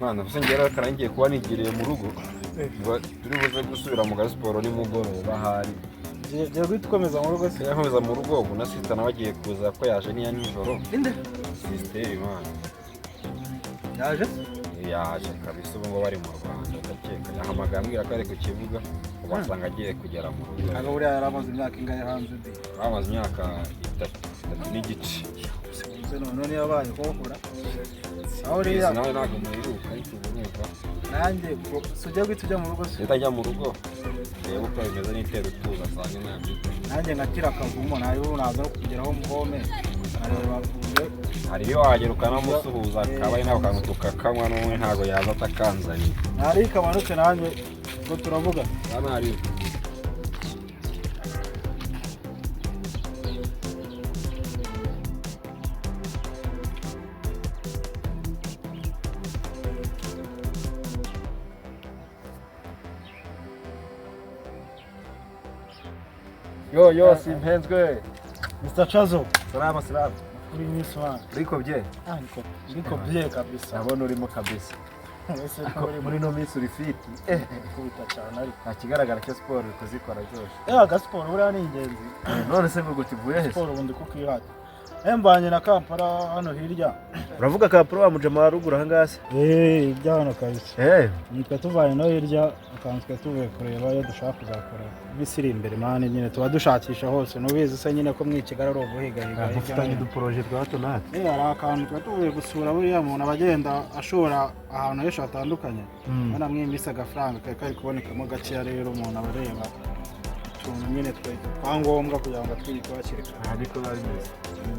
Mwana gusa ngera karangiye kuba nigiriye mu rugo ngo turi buze gusubira mu Diaspora ni mugoroba hari je gukomeza mu rugo se yakomeza mu rugo ubu nasita nabagiye kuza ko yaje niya nijoro inde sister mwana yaje kabisa ubu ngo bari mu Rwanda ndakeka yahamagara ambwira ko ari ku kibuga ubasanga agiye kugera mu rugo aga buriya yaramaze imyaka ingahe hanze ndi bamaze imyaka 3 n'igice none yabaye kohora aho rero nawe ntabwo muheruka ariko urumva nanjye sujya tujya mu rugo se utajya mu rugo reba uko bimeze n'itera utuza asanga ntabyo nanjye nkatira akavumo nayo naza no kugeraho muhome hari iyo wagera ukanamusuhuza akaba ari nawe ukantu tukakanywa n'umwe ntabwo yaza atakanzaniye ntari kamanuke nanjye ngo turavuga hano hari yo Simpenzwe Mr. Chazzo salama kuri niswa riko bye niko bye kabisa abona urimo kabisa muri no minsi uri fit kubita cyane ari akigaragara cyo sport kuzikora byose aga sport buriya ni ingenzi none se ngo tuvuye he sport ubundi kukihata mbanye na Kampala hano hirya uravuga Kampala wa mujama wa ruguru hangase ibya hano kabisa nitwe tuvanye no hirya akanswe tuvuye kureba iyo dushaka kuzakora misiri imbere mane nyine tuba dushakisha hose nubizi se nyine ko mwikigara ro guhiga dufitanye du projet twa hato natwe ari akantu twa tuvuye gusura buriya muntu abagenda ashora ahantu henshi hatandukanye bana mwimbise agafaranga kari kubonekamo gaciya rero umuntu abareba nyine twangombwa kugira ngo twikubakire ariko babimeze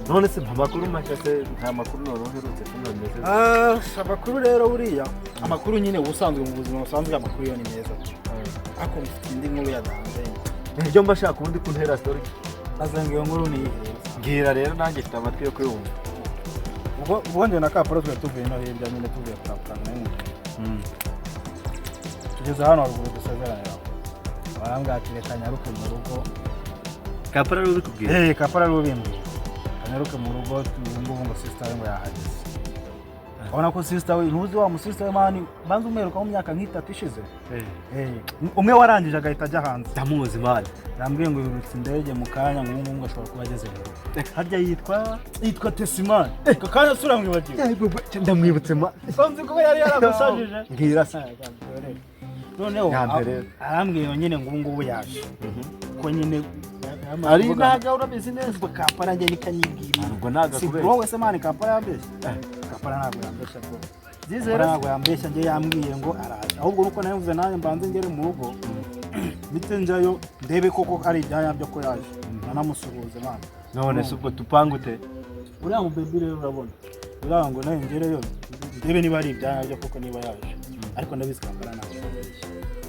none se amakuru make se nta makuru noroherutse kumeze amakuru rero buriya amakuru nyine ubusanzwe mu buzima busanzwe amakuru yo ni meza ako mfite indi nkuru yadanze ibyo mbashaka ubundi kuntera story azanga iyo nkuru ni bwira rero nanjye mfite amatwi yo kuyumva ubwo nje na Kampala tuvuye no hirya nyine tuvuye kurapana tugeze hano haruguru dusezerana barambwatire kanyaruke mu rugo Kampala ruri kubwira Kampala rubimbwiye kanyaruke mu rugo tubungubu ngo sister we ngo yahageze ubona ko sister we ntuzi wa mu sister we mani banza umeruka mu myaka nk'itatu ishize umwe warangije agahita ajya hanze ndamuzi mani yambwiye ngo yurutse indege mu kanya ngo ubu ngo ashobora kuba ageze mu rugo harya yitwa Tesimani kakanya sura mwibagiwe ndamwibutse ma sonzi ko yari yaragusajije ngira se noneho arambwiye nyine ngo ubu yaje ko nyine ari naga urabizi neza Kampala njye nikanyibwira ubwo naga kubera wowe se mani Kampala yambeshye Kampala ntabwo yambeshye bwo zizera ntabwo yambeshye njye yambwiye ngo araje ahubwo nuko navuze nanjye mbanze ngere mu rugo bite njyayo ndebe koko ari ibyanya byo ko yaje nanamusuhuze mani none se ubwo tupangute uriya mu baby rero urabona uriya ngo nawe ngereyo ndebe niba ari ibyanya byo koko niba yaje ariko ndabizi Kampala ntabwo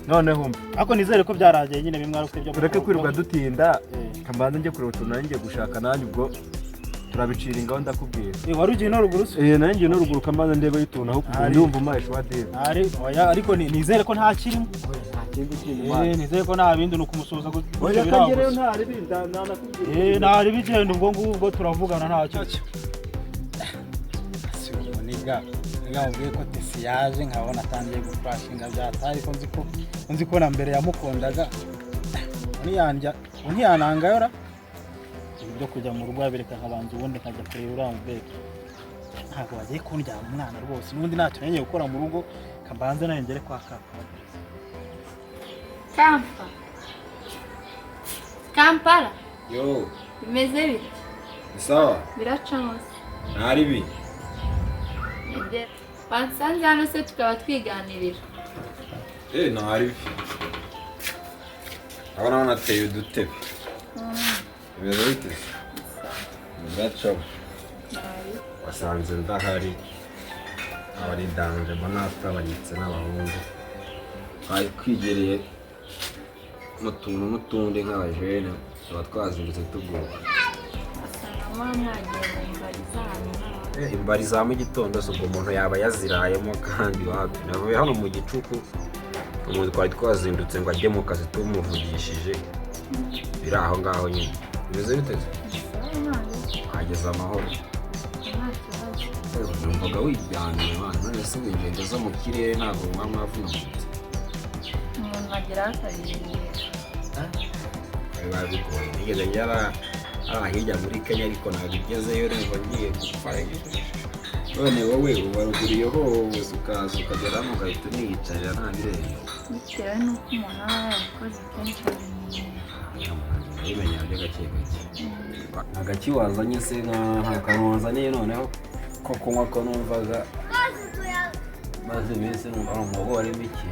none humba ako nizere ko byaragiye nyine bimwe arufite byo tureke kwiruka dutinda kambanze njye kureba utuntu nanjye gushaka nanjye ubwo turabicira ingaho ndakubwira wari ugiye no ruguru se nanjye no ruguru kambanze ndebe yituntu aho kugira ndumva umaye shwade ariko nizere ko nta kirimo nizere ko nta bindi nukumusuza ko oya kangereyo nta ribinda nanakubwira nta ribigenda ubwo ngubwo turavugana ntacyo niga ngabwiye ko Tesi yaje nkabona atangiye gufashinga byatari ko nzi ko na mbere yamukundaga unyanangayora ibyo kujya mu rugo yabireka nkabanza ubundi nkajya kureba uriya mubebe ntabwo bagiye kundyana umwana rwose n'ubundi ntacyo nengeye gukora mu rugo kambanze nayo ngere kwa Kampala yo bimeze bite sawa biracamose ntari bi bansanze hano se tukaba twiganirira ntari bi abana nateye udutebe bimeze bite ndacaho wasanze ndahari abari danje mbona atabanyitse n'abahungu bari kwigereye mu tuntu n'utundi nk'abajene tuba twazindutse tuguha imbari za mu gitondo so ubwo umuntu yaba yazirayemo kandi wapi navuye hano mu gicuku umuntu twari twazindutse ngo ajye mu kazi tumuvugishije biri aho ngaho nyine bimeze biteze hageze amahoro numvaga wijyaniye mwana none se ingendo zo mu kirere ntabwo mwavunitse umuntu agira akabirindira bigoye nigeze njyara hirya muri Kenya ariko nabigezeyo rero ngiye gupfa none wowe ubaruguriyeho ukaza ukageramo ugahita uniyicarira nta birenge bitewe n'uko umuntu aba yabikoze kenshi abimenya by'agake gake agaki wazanye se nta kantu wazaniye noneho ko kunywa ko numvaga maze iminsi numva ari umuhogo warimo iki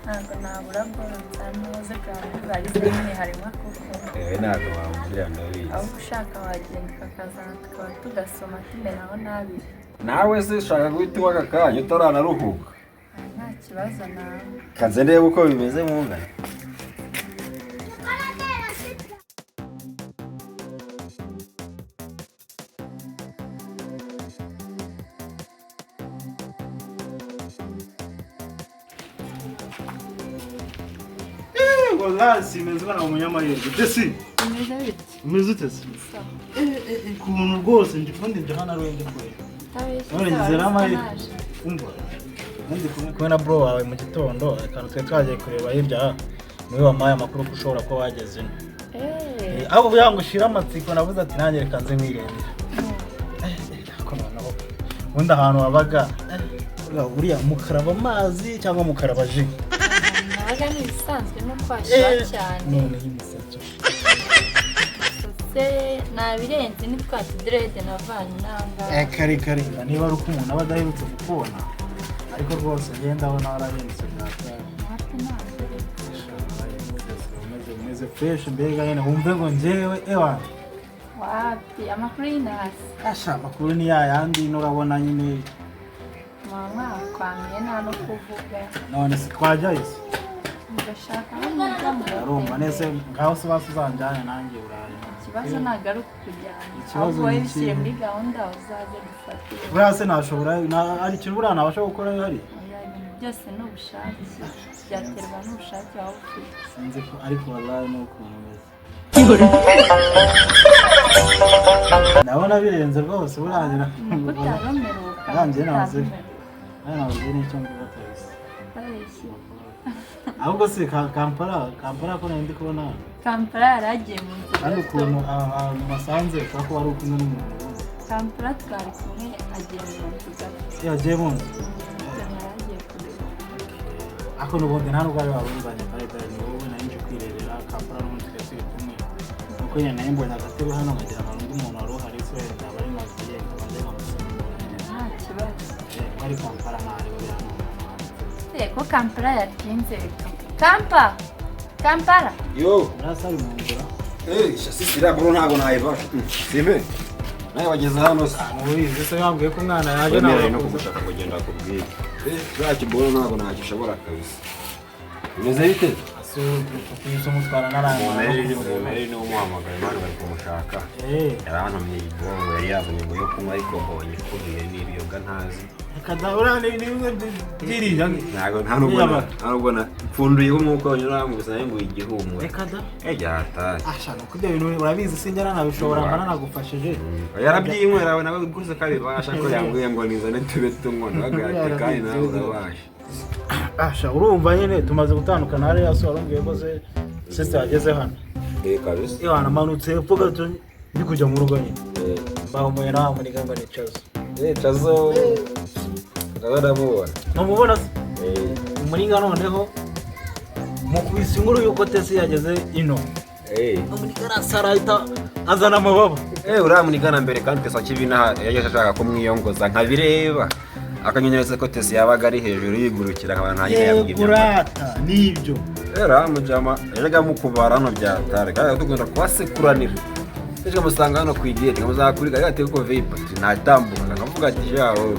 ntabwo nabura bworoza neza kandi bari zimwe harimo kuko ntabwo wambwira ndabizi aho ushaka wagenda ukakazana tukaba tugasoma tumenaho n'abiri nawe se ushaka guhita uwa aka kanya utaranaruhuka nta kibazo nawe kanze ndebe uko bimeze mu ngano wallahi Simpenzwe na umunyamahirwe desi bimeze bite umeze utese ukuntu rwose ndi hano ari wende kure none nzera amahirwe umva ndi kumwe na bro wawe mu gitondo akantu twe twagiye kureba hirya muri wamaye amakuru ko ushobora kuba wageze ino aho byangushira amatsiko navuze ati nanjye reka nze mwirembera ko noneho ubundi ahantu wabaga buriya mukaraba amazi cyangwa mukaraba ji nabaga n'ibisanzwe no kwashira cyane none y'imisatsi se nabirenze ni twa tudrede navanye nanga kare niba ari uko umuntu aba adaherutse kukubona ariko rwose ngenda ndabona warahindutse byatari umeze fresh mbega nyine wumve ngo njyewe ewa wapi amakuru y'inasi asha amakuru ni yayandi nurabona nyine mama kwamiye nta no kuvuga none se twajyayo se ndashaka n'umujyamo arumva nese ngaho se basuzanjyane nanjye uraye ikibazo nagaruka kujyana ikibazo wowe bishyire muri gahunda uzaze gufatira buriya se nashobora hari ikintu buriya nabasha gukora hari ibintu byose ni ubushake byaterwa n'ubushake waba ufite sinzi ko ariko wallahi ni ukuntu umeze ndabona birenze rwose burangira utaromeruka nanjye nabuze n'icyo mvuga kabisa ahubwo se Kampala ko nari ndi kubona Kampala yaragiye mu nzira kandi ukuntu ahantu masanze ushobora kuba ari ukumwe n'umuntu Kampala twari kumwe agiye mu nzira yagiye mu nzu yaragiye kureba ako n'ubundi nta nubwo ari wabuzanye kandi ni wowe nari nje kwirebera Kampala n'ubundi twari turi kumwe nuko nyine nari mbonye agatebe hano nkagira ngo undi muntu wari uhari se ndaba ari maziye nkabanje nkamusura nta kibazo ari Kampala ntari buriya ko Kampala yatinze Kampala yo urasari mu nzira shasi iraburo ntabwo nayibasha simbe nawe wageze hano se mubizi se yambwiye ko umwana yaje nawe no kugushaka kugenda kubwira za kiboro ntabwo nakishobora kabisa bimeze bite asuye umutwara narangiye umeri ni umuhamagaye mwana bari kumushaka yarantumye ibongo yari yazanye ngo yo kunywa ariko mbonye kubiye n'ibiyoga ntazi kadabura ni bimwe byiriya ntabwo mpfunduye umwuka wanyura gusa nayo ngo igihumwe reka da yataye ashaka ko ibyo bintu urabizi sinjya nabishobora nkana nagufashije yarabyinywera we nawe gusa kabibasha ko yambwiye ngo nizane tube tunywa ntagate kandi nawe urabasha asha urumva nyine tumaze gutandukana hariya so warambwiye ko se sister yageze hano kabisa iyo hanamanutse epfo gato ndi kujya mu rugo nyine bamuye nawe muri gamba ni Chazzo ndabona numubona se umuringa noneho mukubise inkuru yuko Tesi yageze ino umuringa arasarahita azana amababa uramunigana mbere kandi Tesi akibina yageze ashaka kumwiyongoza nkabireba akanyonyereza ko Tesi yabaga ari hejuru yigurukira abantu hanyine yabwimye kurata nibyo amujama yajaga mukubara hano byatare kandi tugenda kubasekuranira Ejo musanga hano kwigete ngamuzakuri gati ko vape natambuka ngavuga ati yawo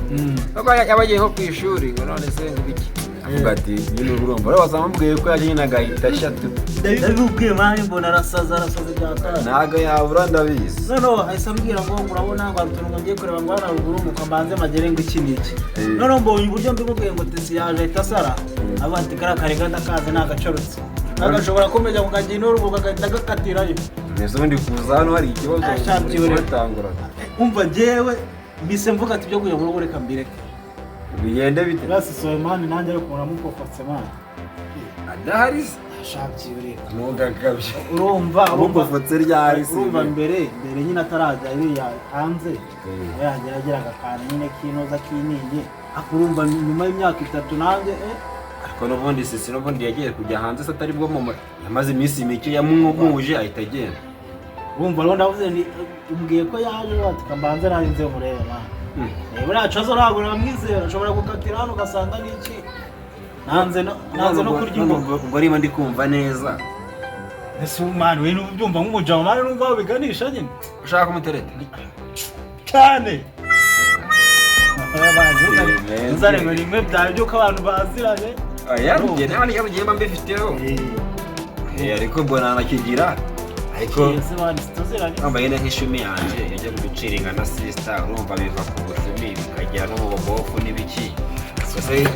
bako yabagiye nko kwishuri ngo none se ngo biki avuga ati nyine urumva rero bazamubwiye ko yaje nyina gahita shatu ndabibwiye mani mbona arasaza byatara naga yabura ndabizi no ayisambwira ngo urabona ngo atuntu ngiye kureba ngo hano ruguru ngo kamanze magere ngo iki niki none mbonye uburyo mbimubwiye ngo Tesi yaje itasara abandi karakare gandakaze nagacorutse agashobora kumenya kukagira n'urugo gakatirayo nezo ndi kuza hano hari ikibazo cyatangura umva jewe mbise mvuga ati byo kujya mu rugo reka mbireke bigende bite rasi Solemani nanjye ariko muramukofotse man adahari ashakiye reka mugakabye urumva mukofotse ryari se urumva mbere nyine atarajya iriya hanze yageraga akantu nyine kinoza kininye akurumva nyuma y'imyaka 3 nanjye ariko n'ubundi sisi n'ubundi yagiye kujya hanze se atari bwo mu yamaze iminsi mike yamumuje ahita agenda urumva rero ndavuze ni umbwiye ko yaje ati kambanze narinze murebe man buriya Chazzo ntabwo namwizera ashobora gukatira hano ugasanga n'iki nanze no kurya ubwo arimo ndi kumva neza ese man we n'ubyumva nk'umujama man n'umva biganisha nyine ushaka kumutereta cyane nzare ngo rimwe byaje byo ko abantu baziranye yarugye nani yabugiye mba mbifiteho ariko mbona nakigira ariko ambaye nk'ishumi yanje yajya guciringa na sister urumva biva ku bushumi bikagera no mu bobofu n'ibiki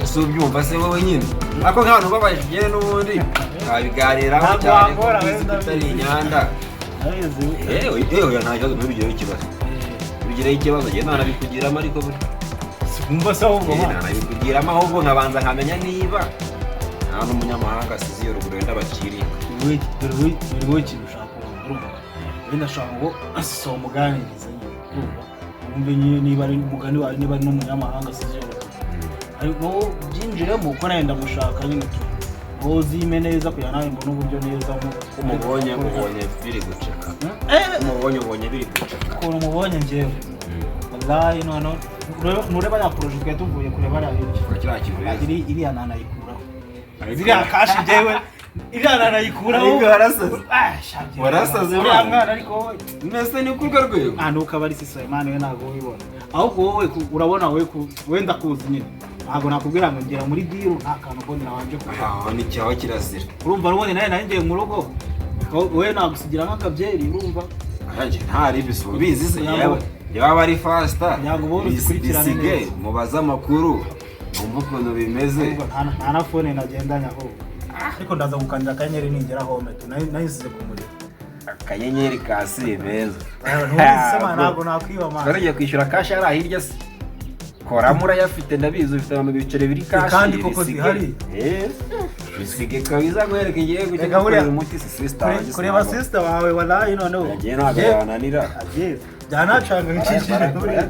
se ubyumva se wowe nyine ako nk'abantu babajije n'ubundi abiganiraho cyane ko bitari inyanda ntakibazo ntubigireho ikibazo bigireho ikibazo njye ntanabikugiramo ariko buri simba se ahubwo ntanabikugiramo ahubwo nkabanza nkamenya niba nta n'umunyamahanga asize iyo ruguru wenda baciringa dore ikintu ushaka urumva wenda ashaka ngo asiso umuganirize urumva umbe nyine niba ari umugani wawe niba ari n'umunyamahanga asize iyo ruguru ariko byinjiremo uko nenda mushaka nyine ngo zime neza kugira nawe mbone uburyo neza umubonye biri guceka umubonye biri guceka ukuntu umubonye njyewe wallahi none nureba ya project twari tuvuye kureba ari iriya nanayikuraho ziriya kashi njyewe iriya nanayikuraho ariko warasaze mwana ariko mbese ni kurwa rwego nuko aba ari Solemani we ntabwo ubibona ahubwo wowe urabona wenda kuzi nyine ntabwo nakubwira ngo ngera muri diru nta kantu mbonera wanje kuba ni cyaho kirazira urumva rubone nawe ngiye mu rugo wowe nagusigira nk'akabyeri urumva aje ntari bisubizi se yewe yaba ari faster bisige mubaza amakuru numva ukuntu bimeze nta na phone nagendanya aho ariko ndaza gukandira akanyenyeri ningera home nahisize ku muriro akanyenyeri ka Simpenzwe ntabwo nakwiba man baragiye kwishyura kashi ari ahirya se koramura yafite ndabizi ufite mu bicere biri kashi kandi koko zihari bisige kabiza guhereka igiye gutegura umuti sister kureba sister wawe wallahi noneho yagiye ntabwo yananira byanacanga nk'ikijije buriya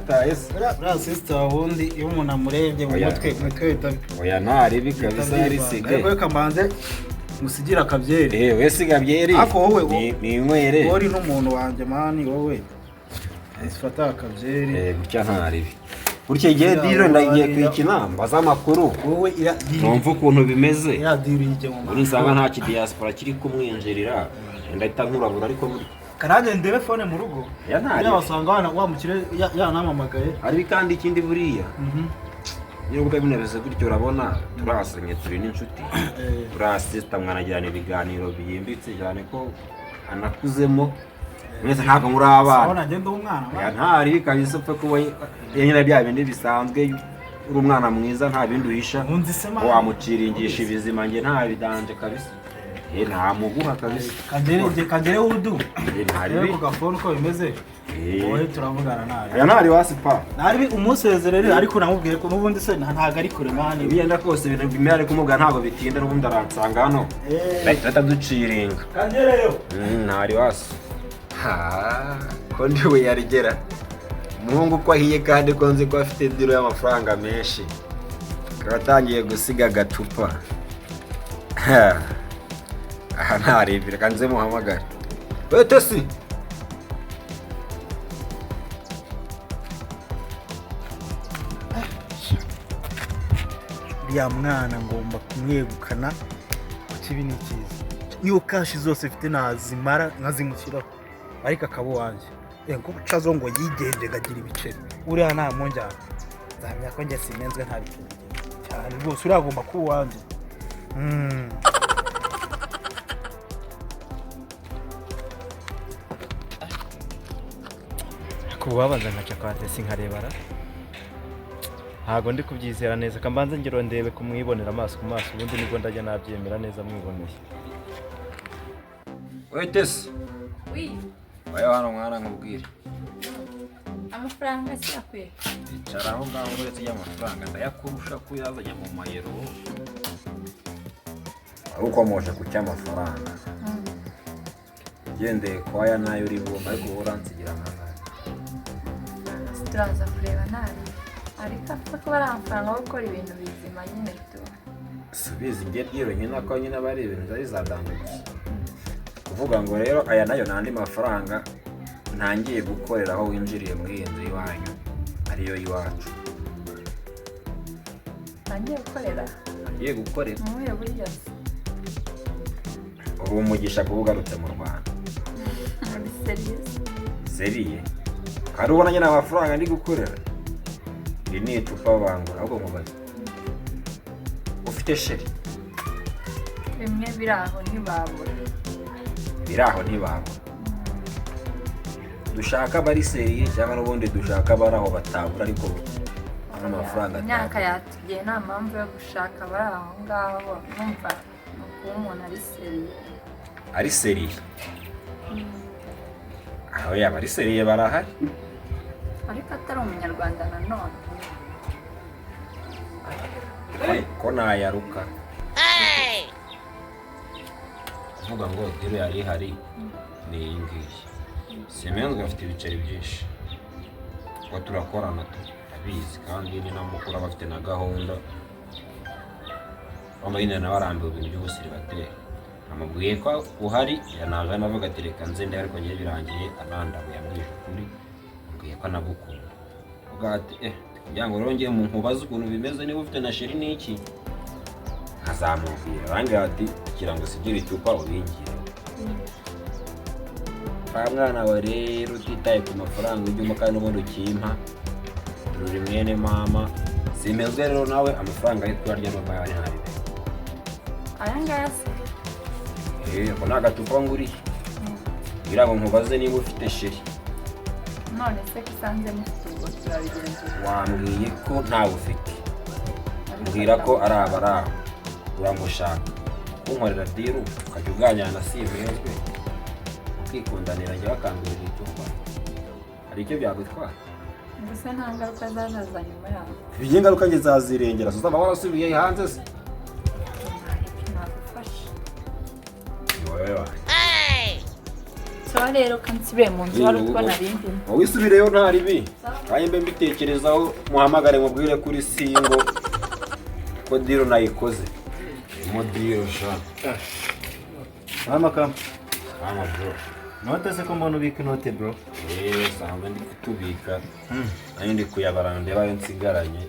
sister wundi iyo umuntu amurebye mu mutwe oya ntari bikabiza ari sige ariko kamanze musigira akabyeri we siga byeri ako wowe ni inywere uri n'umuntu wanje mani wowe isifata akabyeri gutya ntari burya igihe diro ndagiye kwikina mbaza amakuru wowe numva ukuntu bimeze ya diro yije mu muri nsanga nta Diaspora kiri kumwinjirira ndahita nkurabura ariko muri karanje ndebe phone mu rugo ya wasanga wamukire yanamamagaye ari kandi ikindi buriya niyo ubwo binareze gutyo urabona turasanye turi n'inshuti turasista mwanagirana ibiganiro biyimbitse cyane ko anakuzemo mwese ntabwo muri abana abona ngende umwana ntari kabisa pfe kuba yenyine bya bindi bisanzwe uri umwana mwiza nta bindi uhisha wamuciringisha ibizima nge nta bidanje kabisa nta muguha kabisa kagere udu ntari ku gafone uko bimeze wowe turavugana nawe ntari wasipa ntari umusezerere ariko namubwiye ko n'ubundi se ntago ari kure mani biyenda kose ibintu bimera ariko kumubwira ntabwo bitinda n'ubundi aransanga hano bahita duciringa kagereyo ntari wasi ko ndiwe yarigera umuhungu ko ahiye kandi ko nzi ko afite diro y'amafaranga menshi akaba atangiye gusiga agacupa aha ntarebera kandi nze muhamagara wete si uriya mwana ngomba kumwegukana ku kibi ni cyiza niyo kashi zose mfite nazimara nkazimushyiraho ariko akaba uwanjye ngo Chazzo ngo yigenje gagira ibiceri uriya nta mwonjyana nzamenya ko njye Simpenzwe nta biceri cyane rwose uriya agomba kuba uwanjye kubabaza nkaca kwa Tesi nkarebara ntago ndi kubyizera neza kambanze ngiro ndebe kumwibonera amaso ku maso ubundi nibwo ndajya nabyemera neza mwiboneye Tesi oui wayo hano mwana nkubwire amafaranga siyakwiye icara aho ngaho uretse y'amafaranga ndayakurusha kuyazanye mu mayero ari ukomoje ku cy'amafaranga ugendeye kwa aya nayo uri bumva ariko uransigira nk'aho turaza kureba nabi ariko apfa kuba ari amafaranga yo gukora ibintu bizima nyine tu subiza njye rero nyine ko nyine aba ari ibintu zari zadandutse kuvuga ngo rero aya nayo n'andi mafaranga ntangiye gukorera aho winjiriye muri iyi nzu y'iwanyu ariyo y'iwacu ntangiye gukorera mubuhe buryo se uri umugisha kuba ugarutse mu Rwanda muri serivisi seriye kandi ubona nyine amafaranga ndi gukorera iri ni icupa bangura ahubwo nkubaze ufite sheri bimwe biri aho ntibabura dushaka bari seriye cyangwa n'ubundi dushaka bari aho batabura ariko amafaranga imyaka yatugiye nta mpamvu yo gushaka bari aho ngaho numva ni ukuba umuntu ari seriye aho yaba ari seriye barahari ariko atari umunyarwanda nanone ko nayaruka kuvuga ngo diro yari ihari ni iyi ngiyi Simpenzwe afite ibiceri byinshi kuko turakorana tubizi kandi ni namukuru aba afite na gahunda nyine nawe arambiwe ibintu by'ubusiribateri amubwiye ko uhari yanaje anavuga ati reka nze ndi ariko ngiye birangiye anandabuye ambwije ukuri ambwiye ko anagukunda uvuga ati kugira ngo rero ngiye mu nkubaze ukuntu bimeze niba ufite na sheri n'iki nkazamubwira arambwira ati kugira ngo usigire icupa ubingire mwana we rero utitaye ku mafaranga ujyemo kandi n'ubundi ukimpa tururi mwene mama Simpenzwe rero nawe amafaranga ari kuyarya n'ubwo yari ntari aya ngaya se ko nta gacupa nguriye kugira ngo nkubaze niba ufite sheri none se ko usanze mufite ubwo turabigenzura wambwiye ko ntawe ufite mbwira ko ari abaraho uramushaka kunkorera diru ukajya uganira na Simpenzwe ukikundanira njye bakangurira icupa hari icyo byagutwara mbese nta ngaruka zazaza nyuma yaho ibigiye ingaruka njye zazirengera uzaba warasubiye hanze se nagufasha wowe wanjye so rero kansibire mu nzu wari uko narindi wowe isubireyo nta ribi kandi mbe mbitekerezaho muhamagare mubwire kuri singo ko diro nayikoze mo diro sha mama kam bro note se ko mbona ubika inote bro sanga ndi kutubika ari ndi kuyabara ndeba nsigaranye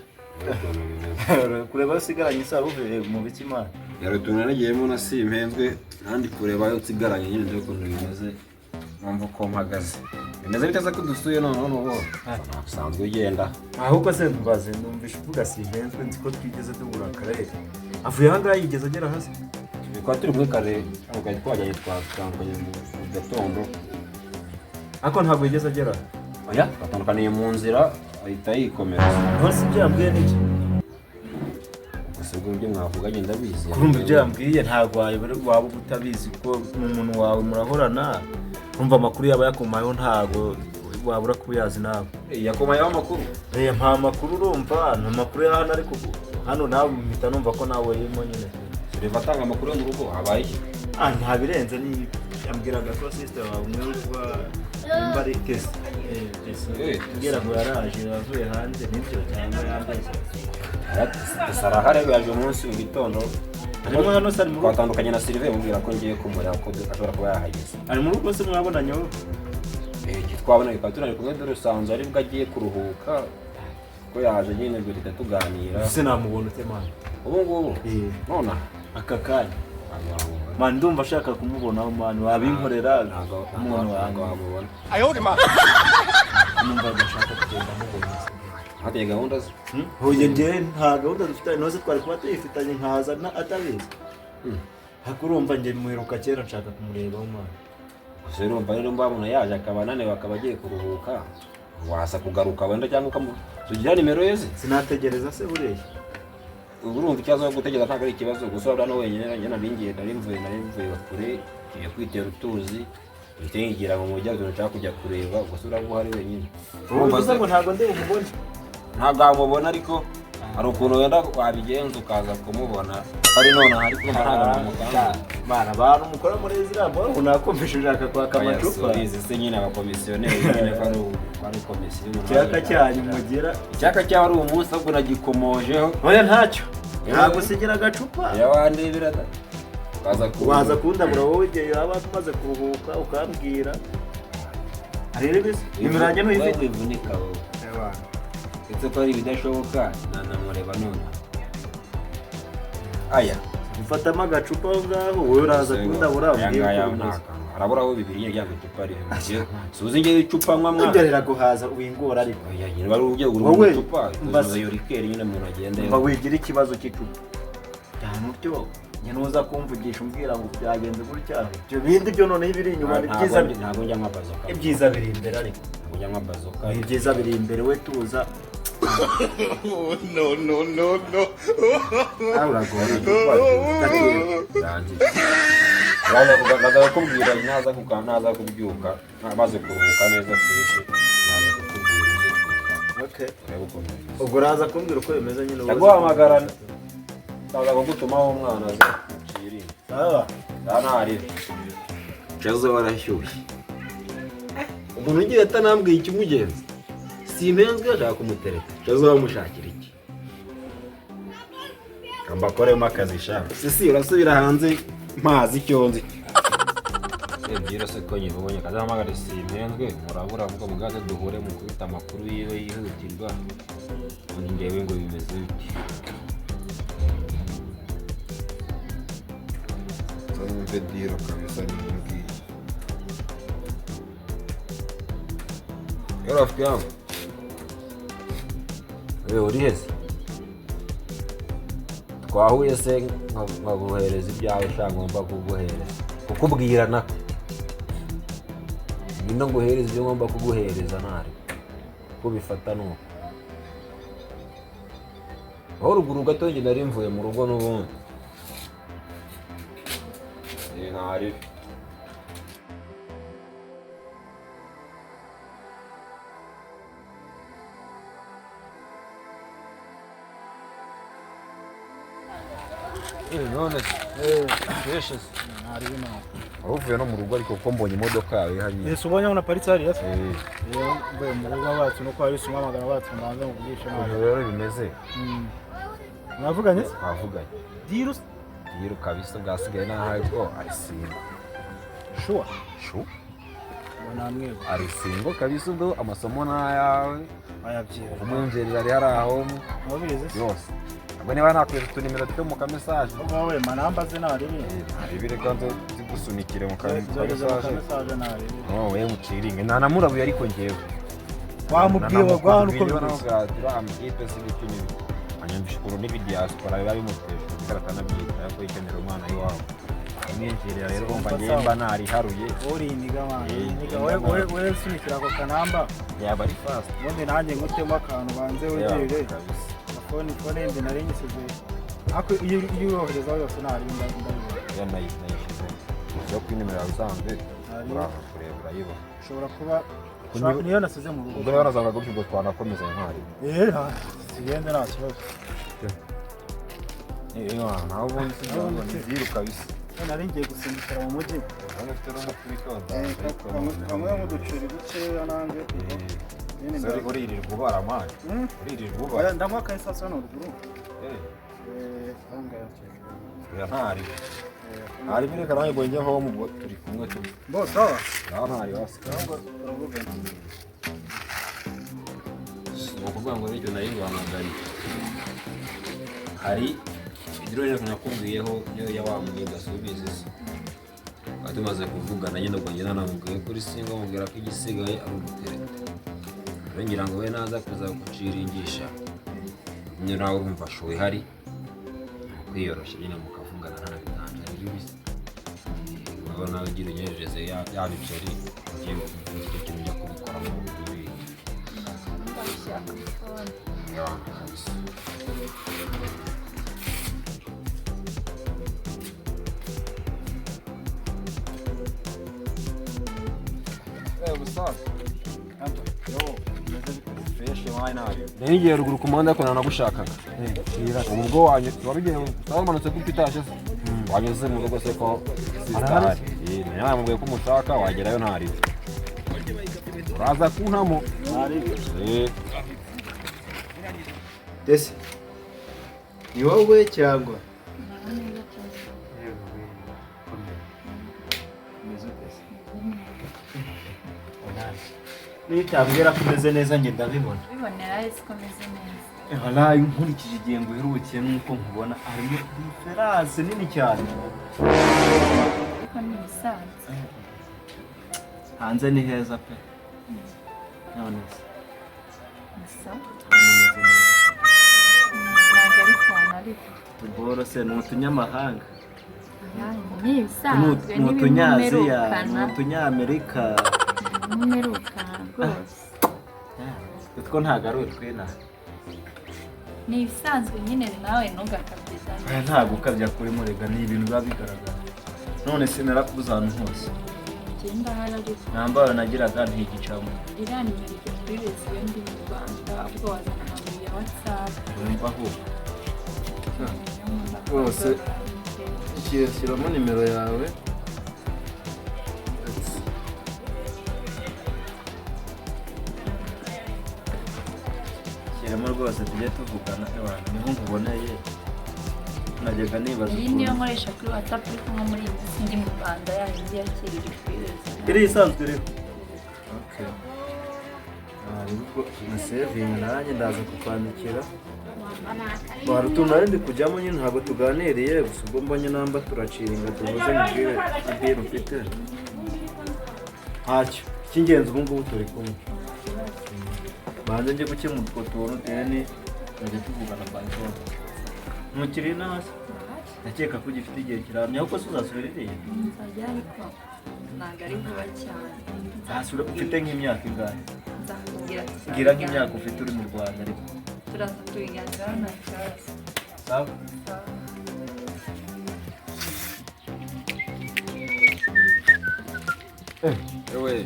kureba usigaranye isa uvuye mu bikimana yaro tunanagiyemo na Simpenzwe nandi kureba yo nsigaranye nyine ndio kuntu bimeze mpamvu ko mpagaze bimeze biteze ko dusuye none n'ubo usanzwe ugenda ahubwo se mbaze numvisha uvuga Simpenzwe nzi ko twigeze dubura kare avuye aha ngaha yigeze agera hasi kwa turi muri kare ahubwo twajyanye twakanganye mu gatondo ako ntabwo yigeze agera oya batandukaniye mu nzira ahita yikomereza hose ibyo yambwiye n'iki gusa ubwo ibyo mwavuganye ndabizi kurumva ibyo yambwiye ntabwo waba utabizi ko n'umuntu wawe murahorana urumva amakuru yaba yakomayeho ntabwo wabura kuyazi nawe yakomayeho amakuru nta makuru urumva nta makuru ya hano ariko hano nawe mpita numva ko nawe yimo nyine reba atanga amakuru yo mu rugo habaye iki nta birenze ni yambwiraga ko sister wawe umwe witwa Mbari Kesi ngira ngo yaraje avuye hanze nibyo cyangwa yambeshye sarahare yaje umunsi mu gitondo arimo hano sari mu rugo twatandukanye na Sylvain mubwira ko ngiye kumureba ko ashobora kuba yahageze ari mu rugo se mwabonanye wowe twabonanye kwa turari kumwe dore usanzwe ari bwo agiye kuruhuka ko yaje nyine duhita tuganira ese namubona ute mwana ubu ngubu none aka kanya mani ndumva ashaka kumubonaho mani wabinkorera umuntu wanjye wamubona numva agashaka kugenda mubona hateye gahunda ze hoye njye nta gahunda dufitanye nose twari kuba tuyifitanye nkaza atabizi hakurumva njye muheruka kera nshaka kumurebaho mwana gusa urumva rero mbabona yaje akaba ananiwe akaba agiye kuruhuka wasa kugaruka wenda cyangwa ukamugira nimero ye ze sinategereza se buriya urumva ikibazo cyo gutegereza ntabwo ari ikibazo gusa urabona wenyine nanjye nari mvuye kure ngiye kwitera utuzi Itingira mu mujyi nshaka kujya kureba gusura ngo hari wenyine. Urumva ngo ntago ndi umubone. Ntabwo amubona ariko hari ukuntu wenda wabigenza ukaza kumubona ari none hari kumara bana abantu mukora muri ziriya mbona nakumvishe ushaka kwaka amacupa izi se nyine abakomisiyoneri nyine ari komisiyo icyaka cyanyu mugira icyaka cyawe ari umunsi ahubwo nagikomojeho oya ntacyo ntabwo usigira agacupa yawandebera waza kundabura wowe igihe waba umaze kuruhuka ukambwira arere bise imirage n'uyifite wivunika wowe ndetse ko ari ibidashoboka nanamureba none aya ufatamo agacupa aho ngaho wowe uraza kundabura arabura aho bibiri nyine ry'agacupa ari suzi ngewe icupa mwa ibyo riraguhaza wingora ariko nyine bari ugiye gurura icupa uzuza yo rikeri nyine umuntu agenda mba wigira ikibazo cy'icupa cyane utyo nyine uza kumvugisha umbwira ngo byagenze gutya ibyo bindi byo noneho ibiri inyuma ni byiza ntabwo njya nka bazoka ibyiza biri imbere ariko ntabwo njya nka bazoka ibyiza biri imbere we tuza no uragora baza kubwira naza kubyuka maze kuruhuka neza fresh naza kukubwira okay ubwo uraza kumbwira uko bimeze nyine ndaguhamagara ndaza kugutumaho umwana aza kiri ntari Chazzo warashyushye umuntu ugiye atanambwiye ikimugenza Simpenzwe ashaka kumutereta Chazzo wamushakira iki kamba koremo akazi shaka sisi urasubira hanze mazi cyonzi ebyira se ko nyibonye kazahamagara Simpenzwe murabura avuga mugaze duhure mu kwita amakuru yiwe yihutirwa undi ndewe ngo bimeze biti Vediro kabisa ni mwingi. Yora rafiki yangu. Wewe uri hese? Twahuye se nkaguhereza ibyawe ushaka ngomba kuguhereza. Kukubwira nako. Nino nguhereza ibyo ngomba kuguhereza ntari. Kubifata nuko. Aho ruguru gato nge nari mvuye mu rugo n'ubundi. Ntari none precious ntari bino uvuye no mu rugo ariko ko mbonye imodoka yawe hanyuma Yesu ubonye una paritse hariya se mbe mu rugo bacu no kwa Yesu mwamagara bacu mbanza kugisha nawe rero bimeze mwavuganye dirus Yiro kabisa bwasigaye nahaye ko arisingo sure namwe arisingo kabisa ubwo amasomo nayawe ayabyera umwinjirira ari haraho wabize yose ubwo niba nakwereka utunimero two mu kamesaje wowe manamba ze naribi aribire kandi zigusunikire mu kamesaje naribi wowe muciringe nanamurabuye ariko ngewe wamubwiye wagwana uko bivuga amyipe s'ibitini anyumvisha kuru ni Diaspora biba bimuteye karatana byita yako ikenera umwana iwawe amwinjirira rero umva ngemba nari haruye uri niga mwana we sunikira ko kanamba yaba ari fast ubundi nanjye ngutemo akantu banze wegere fone ndi nari nyisize ako iyo yohereza yose nari ndabibona nayishize yo kwinimera usanzwe uraza kureba yiba ushobora kuba niyo nasize mu rugo ubwo yarazaga gutyo ubwo twanakomeza ntari sigende nta kibazo ntaho ubundi sibyo nziruka bisa nari ngiye gusimbukira mu mujyi kamwe mu duceri dukeya nanjye uririrwa ubara amazi uririrwa ubara ndanywa akayisasu hano ruguru ntari ntari bireka nanjye ngo njye home ubwo turi kumwe turi bose aho ntari wasigaye ni ukuvuga ngo n'icyo nari nguhamagariye hari ibyo rero nakubwiyeho niyo yawamuye gasubize se tumaze kuvugana nyine ubwo njye nanamubwiye kuri singo mubwira ko igisigaye ari ugutereta rero ngira ngo we naza kuza kuciringisha nyine nawe urumva ashowe hari kwiyoroshya nyine mukavugana nta bitanje ari bibisi urabona nawe ugira unyereje ya biceri ugiye kugira ikintu ujya kubikora mu bibiri kabisa Musaza. Ngiye ruguru ku muhanda ko nagushakaga. Ubwo wanyu wabigiye wamanutse ku pitashe se. Wanyuze mu rugo se ko sistari. Namubwiye ko umushaka wagerayo ntari. Uraza kuntamo. Desi. Ni wowe cyangwa? Nitambwira ko umeze neza njye ndabibona. Bibonera ese ko meze neza. Harayi nkurikije igihe ngo uherukiye nuko nkubona harimo diferanse nini cyane. Ariko ni bisanzwe. Hanze ni heza pe. None se. Nsa. Ntabwo ari cyane ariko. Tuboro se ni utunyamahanga. Ni bisanzwe Ni utunyaziya, ni utunyamerika. Nimeruka rwose. Utwo ntabwo ari utwina. Ni ibisanzwe nyine nawe ntugakabyiza. Ntabwo ukabya kuri murega ni ibintu biba bigaragara. None se narakubuza ahantu hose. Genda harari. Nambara nagiraga ntigicamo. Iranimera ryo kuri resiyo ndi mu Rwanda ubwo wazana amabuye ya WhatsApp. Wumva aho. Rwose shyiramo nimero yawe. Shyiramo rwose tujye tuvugana abantu niho nkuboneye. Najyaga nibaza iyi niyo nkoresha kuri WhatsApp ariko nko muri iyi minsi ndi mu Rwanda yindi yakirira kuri resiyo. iri isanzwe rero. Okay. Ubwo na saving nanjye ndaza kukwandikira. Hari utuntu nari ndi kujyamo nyine ntabwo tuganiriye gusa ubwo mbonye namba turaciringa tuvuze mubwire ideni ufite. Ntacyo icy'ingenzi ubu ngubu turi kumwe. Banze njye gukemura utwo tuntu deni najya tuvugana banjye. Ntukiri nasi ndakeka ko ugifite igihe kiramye ahubwo se uzasubira iriya. Nzajya ariko ntabwo ari vuba cyane. Ufite nk'imyaka ingahe? Nzakubwira Bwira nk'imyaka ufite uri mu Rwanda ariko. turaza tubiganiraho nta kibazo. Sawa? Ewe,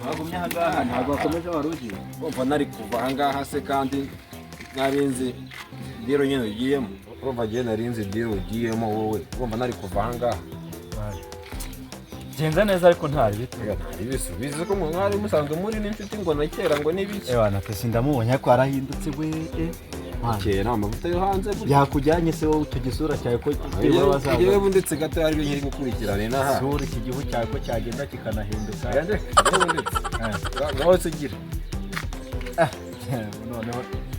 Wagumye aha ngaha ntabwo wakomeje wari ugiye. umva nari kuva aha ngaha se kandi narinzi diro nyine ugiyemo. Urumva giye narinzi diro ugiyemo wowe. Urumva nari kuva aha ngaha. Genza neza ariko ntari bitega. Ntari bisubize ko mwari musanzwe muri n'inshuti ngo na kera ngo n'ibiki. Ewa natese ndamubonye ko arahindutse we. Kera amavuta yo hanze Yakujyanye se wowe tugisura cyawe ko yewe wazaza. Yewe ndetse gato hari ibyo nkiri gukurikirana naha. Sura iki gihu cyawe ko cyagenda kikanahinduka. Yande, yewe ndetse. Ngaho sigira.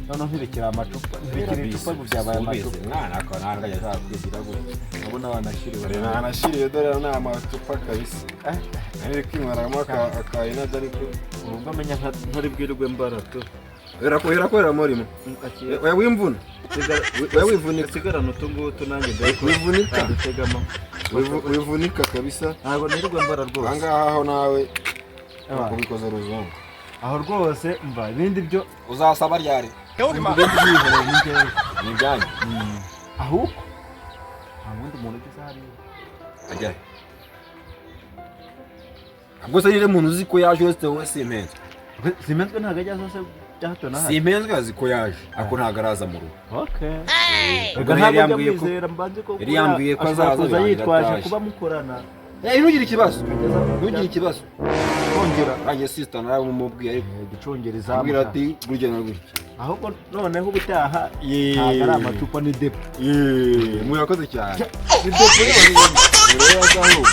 Noneho ntirekera amacupa. Ntirekera icupa ngo byabaye amacupa. Mwana ko nanga yaza kwigira gutya. Abona wanashiriwe. Rena anashiriye dore na amacupa kabisa. Ari kwimwaramo akayina ariko Ubwo amenya ntari bwirwe mbarato. Irakorera murimo. Oya wimvuna. Oya wivunika. Sigarana utungutu nanjye ndayiko. Wivunika. Dutegamo. Wivunika kabisa. Ntabwo nirwe mbara rwose. Ahangaha aho nawe kubikoza ruzungu. Aho rwose mva ibindi byo Uzasaba ryari? Ni byanyu. ahubwo nta wundi muntu ugeze hariya. Ajya. Ubwo se rero umuntu uzi ko yaje wese wowe Simpenzwe. Simpenzwe ntabwo ajya zose bya hato na hato. Simpenzwe azi ko yaje ako ntabwo araza mu rugo. Okay. Ubwo Ntabwo yambwiye ko byamwizera mbanze ko yari yambwiye ko azaza kuza yitwaje yatashye. kuba mukorana. Ntugire ikibazo. Ntugire ikibazo. Ongera anje sister nawe mumubwiye ariko Gucongera izamu. abwira ati gurugena gutya. Ahubwo noneho ubutaha ntabwo ari amacupa ni depo. Murakoze cyane. Ni depo rero yazaho.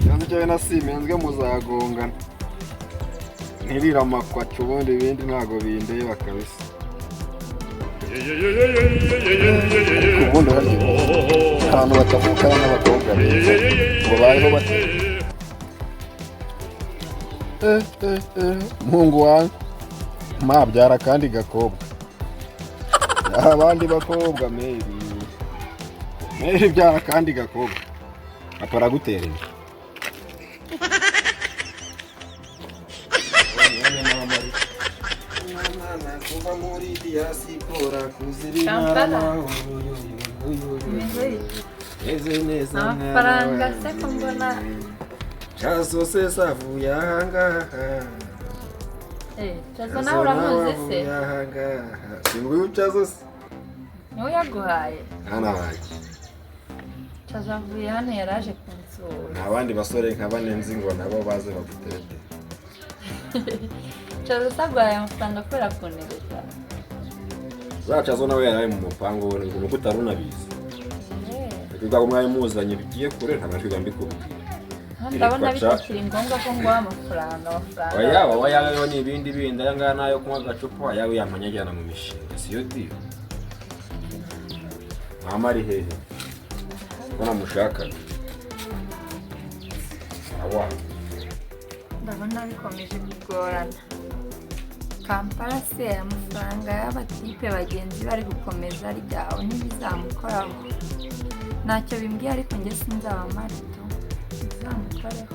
Yanze cyawe na Simpenzwe muzagongana. Ntirira amakwacu ubundi ibindi ntago bindeba kabisa. Ubundi ahantu batavukana n'abakobwa beza ngo bayeho bate. Mungu wangu mabyara kandi gakobwa. Abandi bakobwa Meri byara kandi gakobwa. Apara guterera. Kuva muri Diaspora kuzirina. neza amafaranga se ko mbona Chazzo se savuye ahangaha Chazzo nawe uramuzi se singuyu Chazzo se niwe yaguhaye hana waje Chazzo avuye hano yaraje kunsura nta bandi basore nka bane nzi ngo nabo baze bagutete Chazzo sagwaye amafaranga kubera kuntereta za Chazzo nawe yaraye mu mupango we ngo nuko utarunabizi Kuko umwanya muzanye bigiye kure ntabashwe mbikubwira ndabona bitakiri ngombwa ko ngwa amafaranga oya ni ibindi bindi aya ngana nayo kunywa gacupa yawe yamanyajyana mu mishinga siyo dio mama ari hehe kona mushaka awa ndabona bikomeje kugorana Kampala se amafaranga y'abatipe bagenzi bari gukomeza ryaho ntibizamukoraho ntacyo bimbwiye ariko njye sinzaba marito bizamukoreho